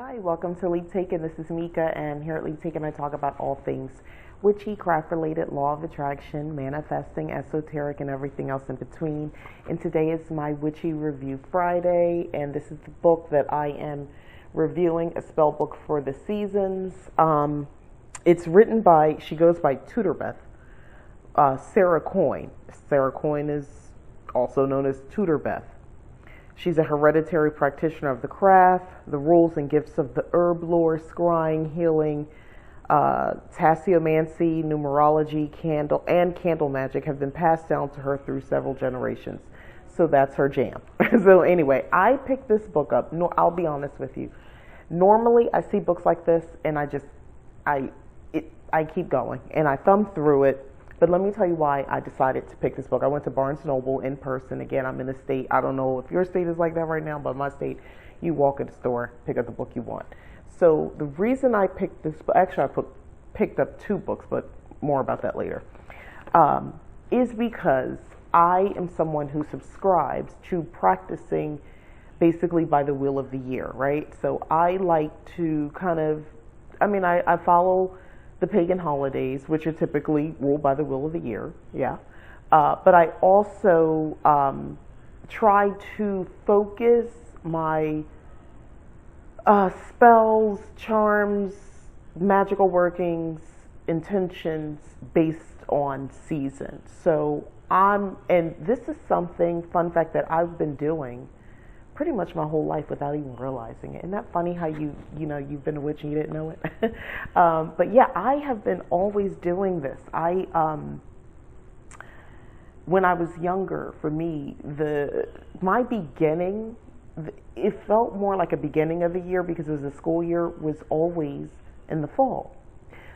Hi, welcome to Leap Taken. This is Mika, and here at Leap Taken, I talk about all things witchy, craft related, law of attraction, manifesting, esoteric, and everything else in between. And today is my Witchy Review Friday, and this is the book that I am reviewing, a spell book for the seasons. It's written by, she goes by Tutorbeth, Sarah Coyne. Sarah Coyne is also known as Tutorbeth. She's a hereditary practitioner of the craft. The rules and gifts of the herb lore, scrying, healing, tasseomancy, numerology, candle magic have been passed down to her through several generations. So that's her jam. So anyway, I picked this book up. No, I'll be honest with you. Normally, I see books like this, and I keep going, and I thumb through it. But let me tell you why I decided to pick this book. I went to Barnes & Noble in person. Again, I'm in a state. I don't know if your state is like that right now, but my state, you walk in the store, pick up the book you want. So the reason I picked this, actually I picked up two books, but more about that later, is because I am someone who subscribes to practicing basically by the wheel of the year, right? So I like to kind of, I follow the pagan holidays, which are typically ruled by the will of the year, yeah. But I also try to focus my spells, charms, magical workings, intentions based on season. So and this is something, fun fact, that I've been doing pretty much my whole life without even realizing it. Isn't that funny how you've been a witch and you didn't know it? But yeah, I have been always doing this. When I was younger, for me, my beginning, it felt more like a beginning of the year because it was the school year, was always in the fall.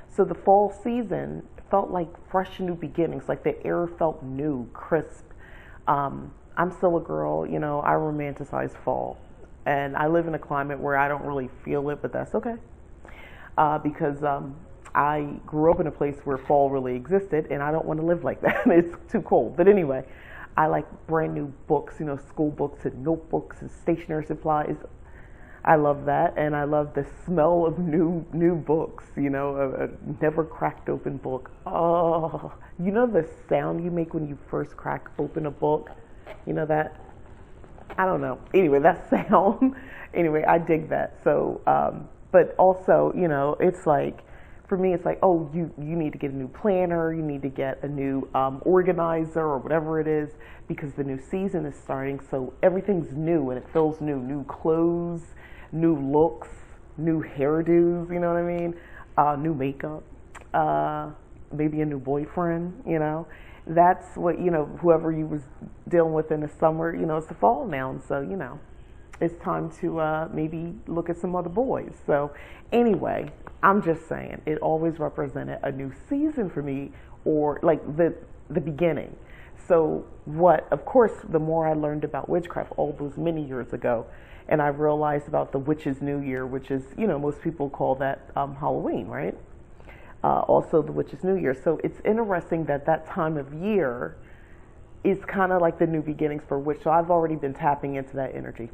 So the fall season felt like fresh new beginnings, like the air felt new, crisp. I'm still a girl, I romanticize fall. And I live in a climate where I don't really feel it, but that's okay. Because I grew up in a place where fall really existed, and I don't want to live like that. It's too cold. But anyway, I like brand new books, school books and notebooks and stationery supplies. I love that, and I love the smell of new books, a never cracked open book. Oh, the sound you make when you first crack open a book? That, I don't know. Anyway, that sound, anyway, I dig that. So, but also, it's like, for me, it's like, oh, you need to get a new planner, you need to get a new organizer or whatever it is, because the new season is starting, so everything's new and it feels new. New clothes, new looks, new hairdos, you know what I mean? New makeup, maybe a new boyfriend, That's what, whoever you was dealing with in the summer, it's the fall now. And so, it's time to maybe look at some other boys. So anyway, I'm just saying, it always represented a new season for me, or like the beginning. So of course, the more I learned about witchcraft all those many years ago, and I realized about the Witch's New Year, which is, most people call that Halloween, right? Also the Witch's New Year. So it's interesting that time of year is kind of like the new beginnings for witch. So I've already been tapping into that energy.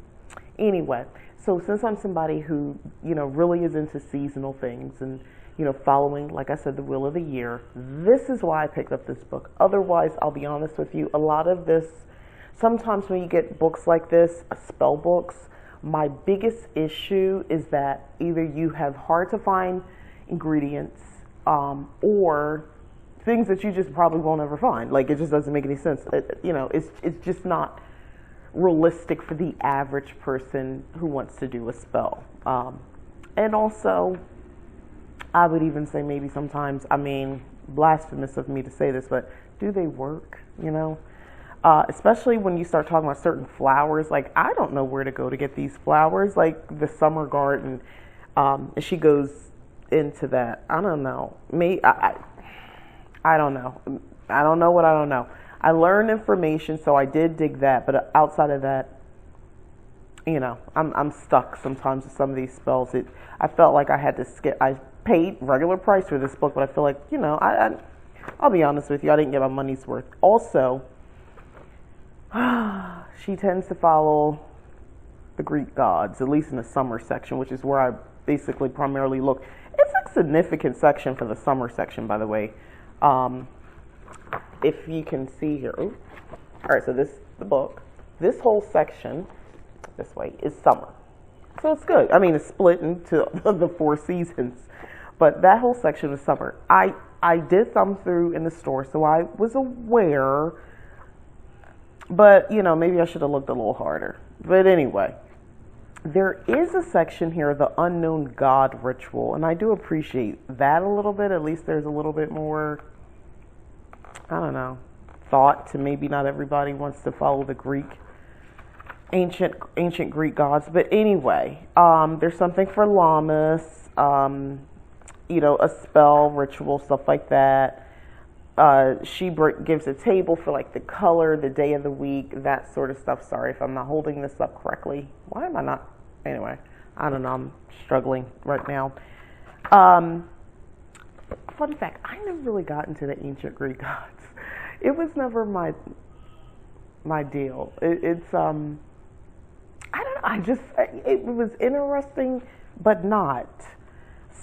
Anyway, so since I'm somebody who, really is into seasonal things and, following, like I said, the will of the year, this is why I picked up this book. Otherwise, I'll be honest with you, a lot of this, sometimes when you get books like this, spell books, my biggest issue is that either you have hard to find ingredients, or things that you just probably won't ever find. Like, it just doesn't make any sense. It's just not realistic for the average person who wants to do a spell. And also, I would even say maybe sometimes, blasphemous of me to say this, but do they work, especially when you start talking about certain flowers. Like, I don't know where to go to get these flowers, like the summer garden. And she goes into that. I don't know. I don't know. I don't know what I don't know. I learned information, so I did dig that. But outside of that, I'm stuck sometimes with some of these spells. I felt like I had to skip. I paid regular price for this book, but I feel like, I'll be honest with you, I didn't get my money's worth. Also, she tends to follow the Greek gods, at least in the summer section, which is where I basically primarily look. It's a significant section for the summer section, by the way. If you can see here. Ooh. All right, so the book. This whole section, this way, is summer. So it's good. I mean, it's split into the 4 seasons. But that whole section is summer. I did thumb through in the store, so I was aware. But, maybe I should have looked a little harder. But anyway, there is a section here, the unknown god ritual. And I do appreciate that a little bit. At least there's a little bit more, I don't know, thought to maybe not everybody wants to follow the ancient Greek gods. But anyway, there's something for llamas, a spell, ritual, stuff like that. She gives a table for like the color, the day of the week, that sort of stuff. Sorry if I'm not holding this up correctly. Why am I not? Anyway, I don't know. I'm struggling right now. Fun fact, I never really got into the ancient Greek gods. It was never my deal. It's I don't know. It was interesting, but not.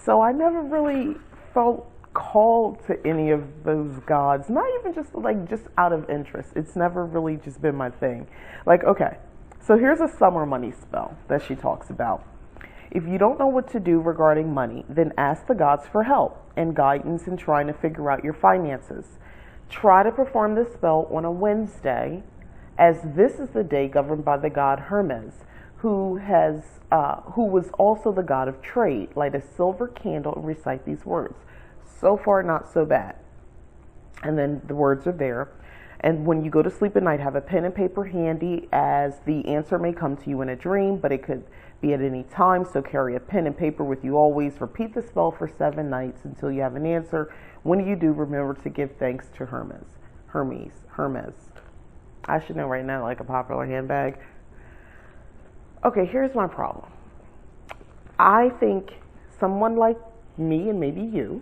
So I never really felt called to any of those gods. Not even just out of interest. It's never really just been my thing. Okay, so here's a summer money spell that she talks about. If you don't know what to do regarding money, then ask the gods for help and guidance in trying to figure out your finances. Try to perform this spell on a Wednesday, as this is the day governed by the god Hermes, who was also the god of trade. Light a silver candle and recite these words. So far, not so bad. And then the words are there. And when you go to sleep at night, have a pen and paper handy, as the answer may come to you in a dream, but it could be at any time. So carry a pen and paper with you always. Repeat the spell for 7 nights until you have an answer. When you do, remember to give thanks to Hermes. I should know right now, like a popular handbag. Okay, here's my problem. I think someone like me, and maybe you,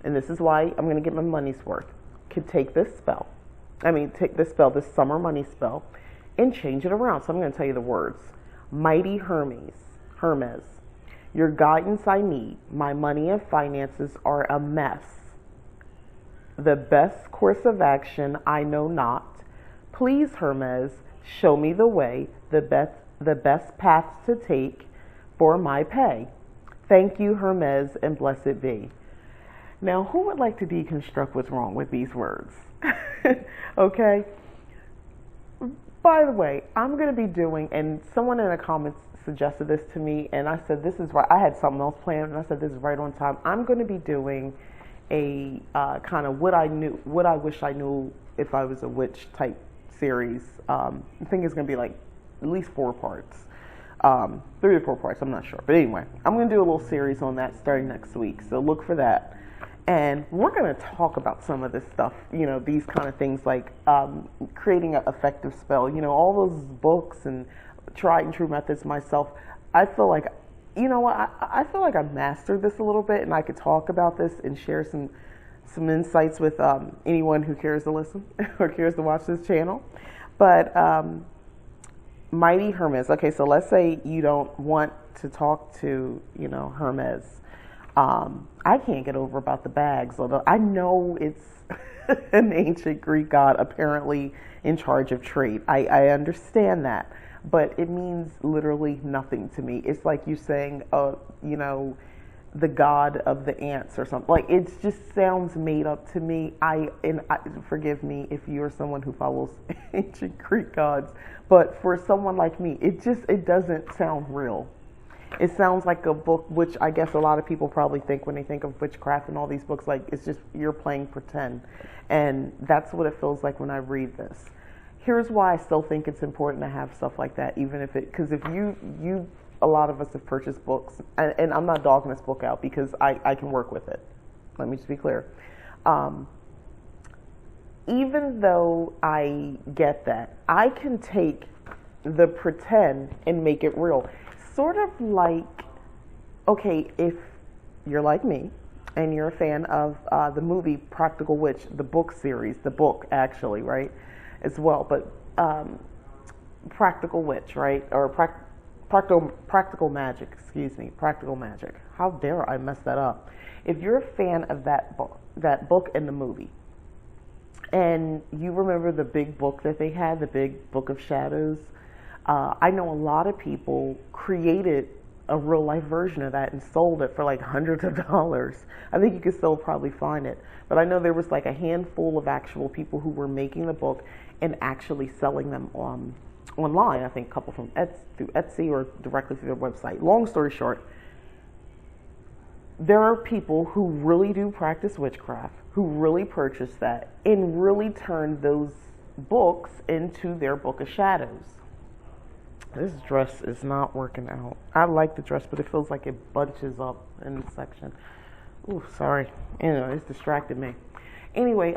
and this is why I'm going to get my money's worth, could take this spell. This summer money spell, and change it around. So I'm going to tell you the words. Mighty Hermes, your guidance I need. My money and finances are a mess. The best course of action I know not. Please, Hermes, show me the way, the best paths to take for my pay. Thank you, Hermes, and blessed be. Now, who would like to deconstruct what's wrong with these words? Okay. By the way, I'm going to be doing, and someone in the comments suggested this to me, and I said, this is right. I had something else planned, and I said, this is right on time. I'm going to be doing a kind of what I wish I knew if I was a witch type series. I think it's going to be like at least 4 parts. 3 or 4 parts, I'm not sure. But anyway, I'm going to do a little series on that starting next week. So look for that. And we're going to talk about some of this stuff, these kind of things like creating an effective spell, all those books and tried and true methods myself. I feel like, I feel like I've mastered this a little bit, and I could talk about this and share some insights with anyone who cares to listen or cares to watch this channel. But Mighty Hermes. Okay, so let's say you don't want to talk to, Hermes. I can't get over about the bags, although I know it's an ancient Greek god apparently in charge of trade. I understand that, but it means literally nothing to me. It's like you saying, the god of the ants or something. Like, it just sounds made up to me. Forgive me if you're someone who follows ancient Greek gods, but for someone like me, it doesn't sound real. It sounds like a book, which I guess a lot of people probably think when they think of witchcraft and all these books, like it's just you're playing pretend. And that's what it feels like when I read this. Here's why I still think it's important to have stuff like that, even if because if a lot of us have purchased books, and I'm not dogging this book out because I can work with it. Let me just be clear. Even though I get that, I can take the pretend and make it real. Sort of like, okay, if you're like me and you're a fan of the movie Practical Witch, the book series, the book actually, right, as well, but Practical Witch, right, or Practical Magic, excuse me, Practical Magic. How dare I mess that up? If you're a fan of that book and the movie, and you remember the big book that they had, the big Book of Shadows, I know a lot of people created a real life version of that and sold it for like hundreds of dollars. I think you could still probably find it, but I know there was like a handful of actual people who were making the book and actually selling them online. I think a couple from through Etsy or directly through their website. Long story short, there are people who really do practice witchcraft, who really purchase that and really turn those books into their Book of Shadows. This dress is not working out. I like the dress, but it feels like it bunches up in the section. Ooh, sorry. It's distracted me. Anyway,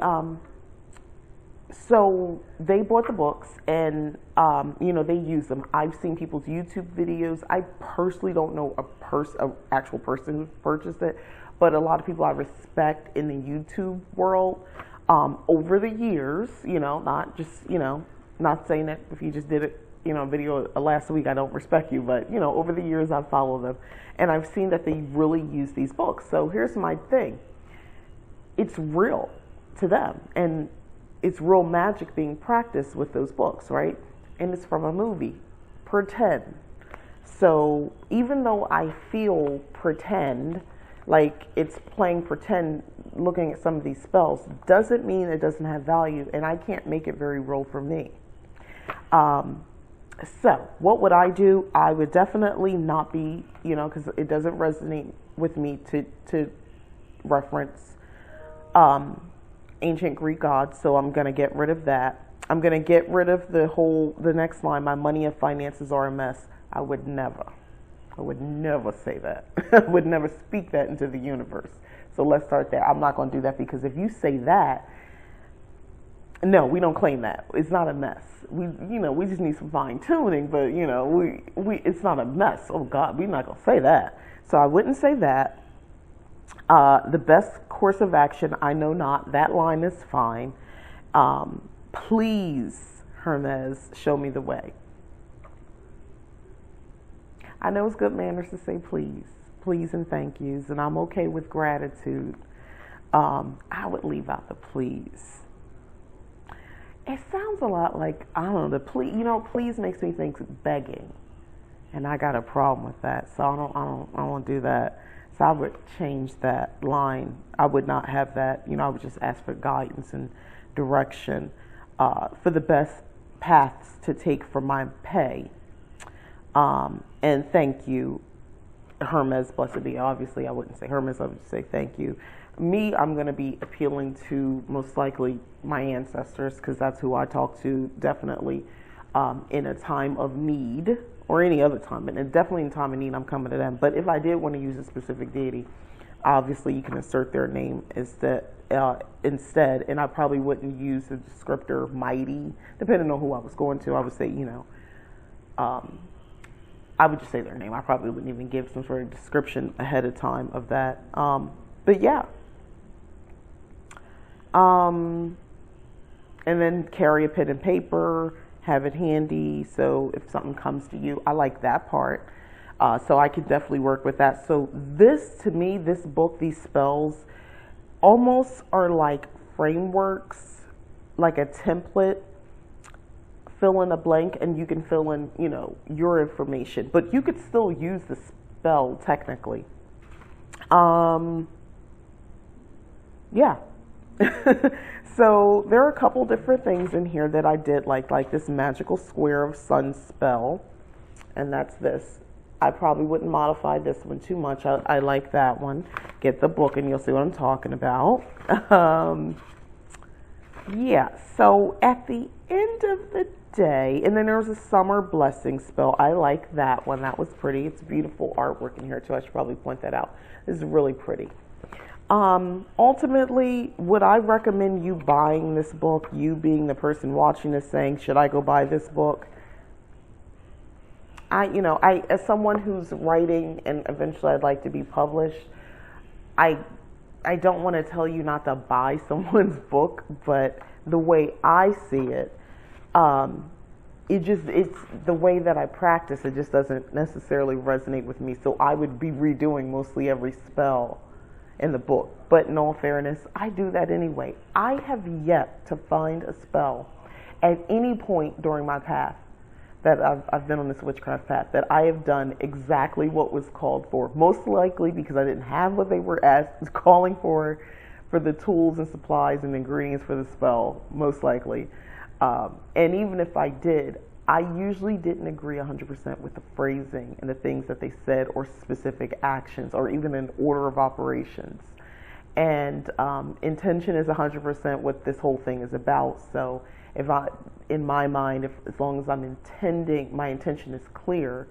so they bought the books and, they use them. I've seen people's YouTube videos. I personally don't know an actual person who purchased it, but a lot of people I respect in the YouTube world, over the years, not just, not saying that if you just did it, video last week, I don't respect you, but, over the years I've followed them and I've seen that they really use these books. So here's my thing. It's real to them and it's real magic being practiced with those books, right? And it's from a movie, pretend. So even though I feel pretend, like it's playing pretend, looking at some of these spells, doesn't mean it doesn't have value, and I can't make it very real for me. So what would I do? I would definitely not be, because it doesn't resonate with me to reference ancient Greek gods, so I'm going to get rid of that. I'm going to get rid of the next line, my money and finances are a mess. I would never say that. I would never speak that into the universe. So let's start there. I'm not going to do that, because if you say that, no, we don't claim that. It's not a mess. We just need some fine tuning, but it's not a mess. Oh God, we're not going to say that. So I wouldn't say that. The best course of action, I know not. That line is fine. Please, Hermes, show me the way. I know it's good manners to say please and thank yous, and I'm okay with gratitude. I would leave out the please. It sounds a lot like, I don't know, the please, please makes me think begging, and I got a problem with that, so I won't do that. So I would change that line. I would not have that. I would just ask for guidance and direction for the best paths to take for my pay. And thank you, Hermes, blessed be. Obviously, I wouldn't say Hermes. I would say thank you. Me, I'm going to be appealing to most likely my ancestors, because that's who I talk to definitely in a time of need, or any other time, but definitely in time of need, I'm coming to them. But if I did want to use a specific deity, obviously you can insert their name instead, and I probably wouldn't use the descriptor mighty, depending on who I was going to. I would say, I would just say their name. I probably wouldn't even give some sort of description ahead of time of that. But yeah. And then carry a pen and paper, have it handy, so if something comes to you, I like that part. So I could definitely work with that. So to me, this book, these spells, almost are like frameworks, like a template. Fill in a blank, and you can fill in, your information, but you could still use the spell technically. Yeah. So there are a couple different things in here that I did like this magical square of sun spell, and that's this. I probably wouldn't modify this one too much. I like that one. Get the book and you'll see what I'm talking about. Yeah, so at the end of the day, and then there was a summer blessing spell. I like that one. That was pretty. It's beautiful artwork in here too. I should probably point that out. This is really pretty. Ultimately, would I recommend you buying this book? You being the person watching this saying, should I go buy this book? I as someone who's writing and eventually I'd like to be published, I don't want to tell you not to buy someone's book, but the way I see it, it's the way that I practice, it just doesn't necessarily resonate with me. So I would be redoing mostly every spell in the book. But in all fairness, I do that anyway. I have yet to find a spell at any point during my path that I've been on this witchcraft path that I have done exactly what was called for. Most likely because I didn't have what they were calling for the tools and supplies and ingredients for the spell, most likely. And even if I did, I usually didn't agree 100% with the phrasing and the things that they said or specific actions or even an order of operations. And intention is 100% what this whole thing is about. So in my mind, as long as I'm intending, my intention is clear,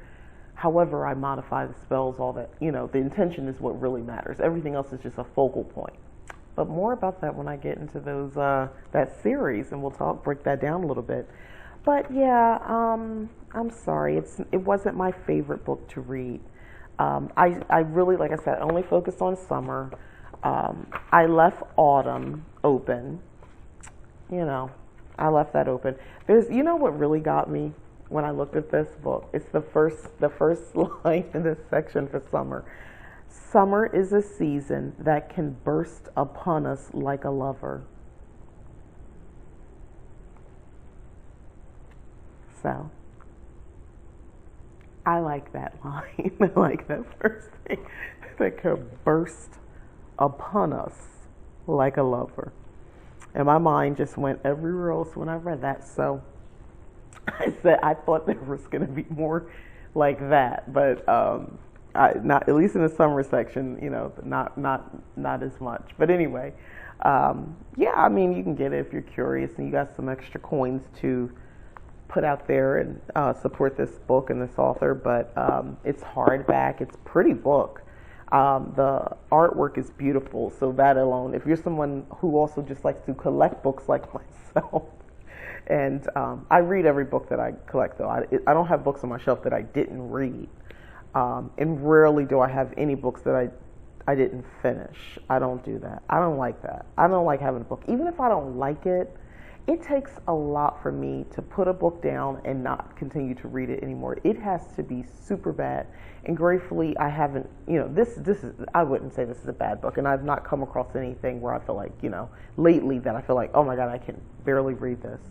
however I modify the spells, all that, the intention is what really matters. Everything else is just a focal point. But more about that when I get into those that series, and we'll break that down a little bit. But yeah, I'm sorry, it wasn't my favorite book to read. I really, like I said, I only focused on summer. I left autumn open. I left that open. What really got me when I looked at this book? It's the first line in this section for summer. Summer is a season that can burst upon us like a lover. So, I like that line. I like that first thing. That could burst upon us like a lover. And my mind just went everywhere else when I read that. So, I thought there was going to be more like that, but not at least in the summer section, not as much. But anyway, yeah, I mean, you can get it if you're curious and you got some extra coins to put out there and support this book and this author. But it's hardback. It's a pretty book. The artwork is beautiful. So that alone, if you're someone who also just likes to collect books like myself. And I read every book that I collect, though. I don't have books on my shelf that I didn't read. And rarely do I have any books that I didn't finish. I don't do that. I don't like that. I don't like having a book. Even if I don't like it, it takes a lot for me to put a book down and not continue to read it anymore. It has to be super bad. And gratefully, I haven't, this is, I wouldn't say this is a bad book. And I've not come across anything where I feel like, lately that I feel like, oh my God, I can barely read this.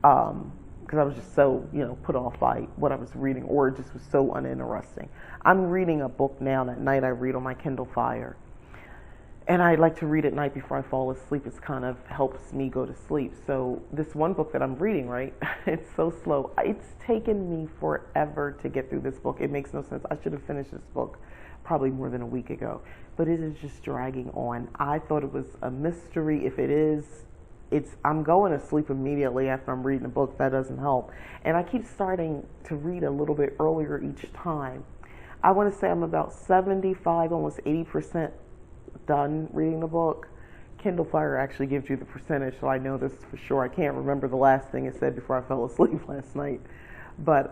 Because I was just so, put off by what I was reading, or it just was so uninteresting. I'm reading a book now, and at night I read on my Kindle Fire. And I like to read at night before I fall asleep. It kind of helps me go to sleep. So this one book that I'm reading, right, it's so slow. It's taken me forever to get through this book. It makes no sense. I should have finished this book probably more than a week ago. But it is just dragging on. I thought it was a mystery. If it is, I'm going to sleep immediately after I'm reading the book. That doesn't help. And I keep starting to read a little bit earlier each time. I want to say I'm about 75, almost 80% done reading the book. Kindle Fire actually gives you the percentage, so I know this for sure. I can't remember the last thing it said before I fell asleep last night. But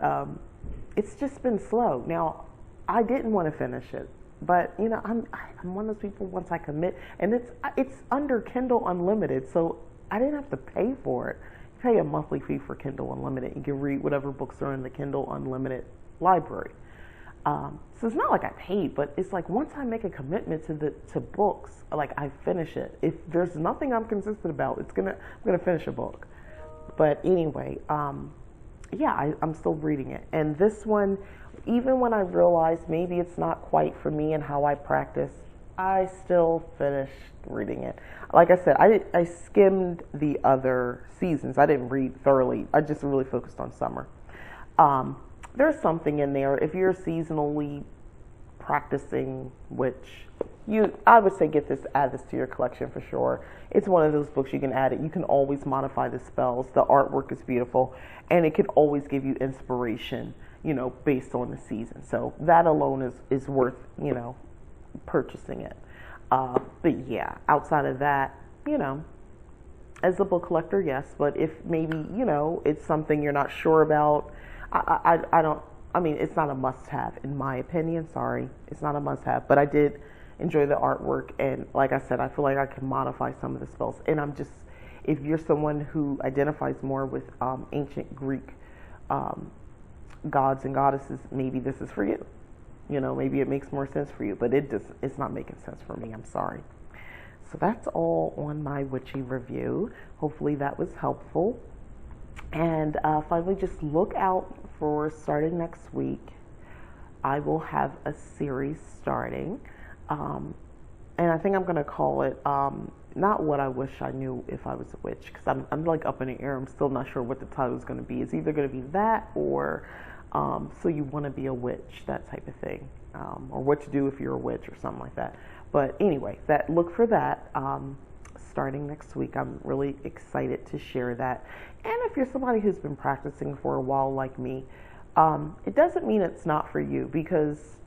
it's just been slow. Now, I didn't want to finish it. But, I'm one of those people, once I commit, and it's under Kindle Unlimited, so I didn't have to pay for it. You pay a monthly fee for Kindle Unlimited. You can read whatever books are in the Kindle Unlimited library. So it's not like I paid, but it's like once I make a commitment to books, like I finish it. If there's nothing I'm consistent about, I'm gonna finish a book. But anyway, yeah, I'm still reading it. And this one, even when I realized maybe it's not quite for me and how I practice, I still finished reading it. Like I said, I skimmed the other seasons. I didn't read thoroughly. I just really focused on summer. There's something in there. If you're seasonally practicing, which I would say add this to your collection for sure. It's one of those books you can add it. You can always modify the spells. The artwork is beautiful, and it can always give you inspiration, based on the season. So that alone is worth, purchasing it. But yeah, outside of that, as a book collector, yes. But if maybe, it's something you're not sure about, it's not a must-have in my opinion. Sorry, it's not a must-have. But I did enjoy the artwork, and like I said, I feel like I can modify some of the spells. And if you're someone who identifies more with ancient Greek gods and goddesses, maybe this is for you. Maybe it makes more sense for you, but it's not making sense for me. I'm sorry. So that's all on my witchy review. Hopefully that was helpful. And finally, just look out for starting next week. I will have a series starting. And I think I'm going to call it not What I Wish I Knew If I Was a Witch, because I'm like up in the air. I'm still not sure what the title is going to be. It's either going to be that or So You Want to Be a Witch, that type of thing. Or What to Do If You're a Witch or something like that. But anyway, look for that starting next week. I'm really excited to share that. And if you're somebody who's been practicing for a while like me, it doesn't mean it's not for you, because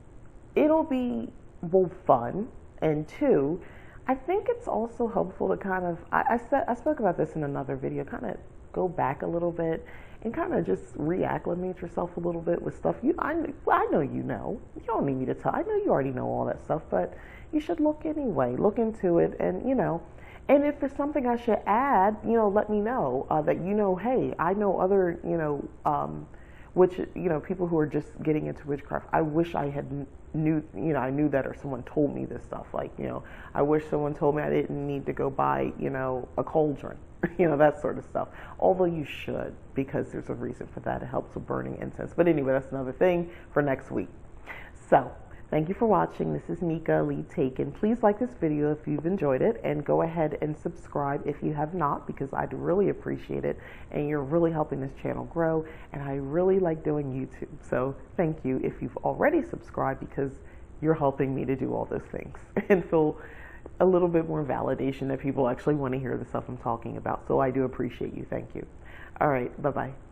it'll be both fun, and two, I think it's also helpful to kind of, I spoke about this in another video, kind of go back a little bit and kind of just reacclimate yourself a little bit with stuff. I know you know. You don't need me to tell. I know you already know all that stuff, but you should look anyway. Look into it, and and if there's something I should add, let me know. That hey, I know other people who are just getting into witchcraft. I wish I had I knew that, or someone told me this stuff. Like, I wish someone told me I didn't need to go buy, a cauldron, that sort of stuff. Although you should, because there's a reason for that. It helps with burning incense. But anyway, that's another thing for next week. So, thank you for watching. This is Nika, Lead Taken. Please like this video if you've enjoyed it, and go ahead and subscribe if you have not, because I'd really appreciate it, and you're really helping this channel grow, and I really like doing YouTube. So thank you if you've already subscribed, because you're helping me to do all those things and feel a little bit more validation that people actually want to hear the stuff I'm talking about. So I do appreciate you. Thank you. All right. Bye-bye.